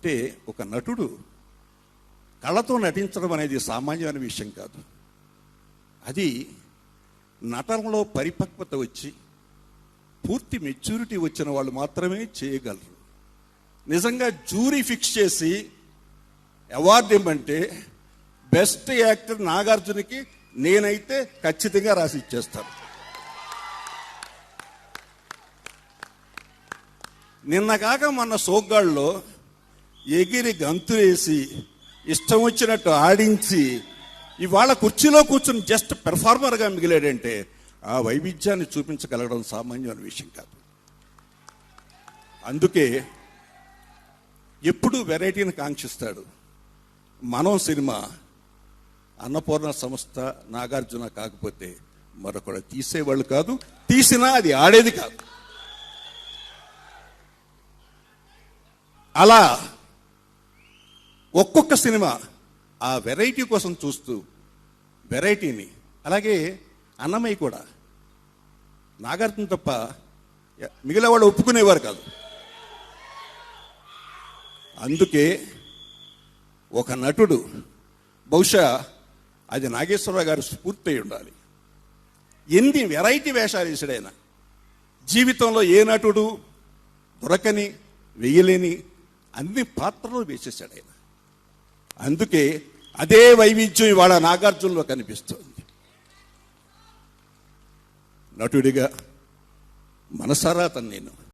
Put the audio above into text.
అంటే ఒక నటుడు కళ్ళతో నటించడం అనేది సామాన్యమైన విషయం కాదు. అది నటనలో పరిపక్వత వచ్చి పూర్తి మెచ్యూరిటీ వచ్చిన వాళ్ళు మాత్రమే చేయగలరు. నిజంగా జ్యూరీ ఫిక్స్ చేసి అవార్డు ఇవ్వమంటే బెస్ట్ యాక్టర్ నాగార్జునకి నేనైతే ఖచ్చితంగా రాసి ఇచ్చేస్తాను. నిన్న కాక మొన్న సోగ్గాళ్ళలో ఎగిరి గంతులేసి ఇష్టం వచ్చినట్టు ఆడించి ఇవాళ కుర్చీలో కూర్చుని జస్ట్ పెర్ఫార్మర్గా మిగిలాడంటే ఆ వైవిధ్యాన్ని చూపించగలగడం సామాన్యమైన విషయం కాదు. అందుకే ఎప్పుడూ వెరైటీని కాంక్షిస్తాడు. మనం సినిమా అన్నపూర్ణ సంస్థ నాగార్జున కాకపోతే మరొకడు తీసేవాళ్ళు కాదు, తీసినా అది ఆడేది కాదు. అలా ఒక్కొక్క సినిమా ఆ వెరైటీ కోసం చూస్తూ వెరైటీని, అలాగే అన్నమయ్య కూడా నాగార్జున తప్ప మిగిలిన వాళ్ళు ఒప్పుకునేవారు కాదు. అందుకే ఒక నటుడు, బహుశా అది నాగేశ్వరరావు గారు స్ఫూర్తి అయి ఉండాలి, ఎన్ని వెరైటీ వేషాలు వేసాడైనా జీవితంలో ఏ నటుడు దొరకని వెయ్యలేని అన్ని పాత్రలు వేసేసాడు ఆయన. అందుకే అదే వైవిధ్యం ఇవాళ నాగార్జునలో కనిపిస్తుంది. నటుడిగా మనసారా తను నేను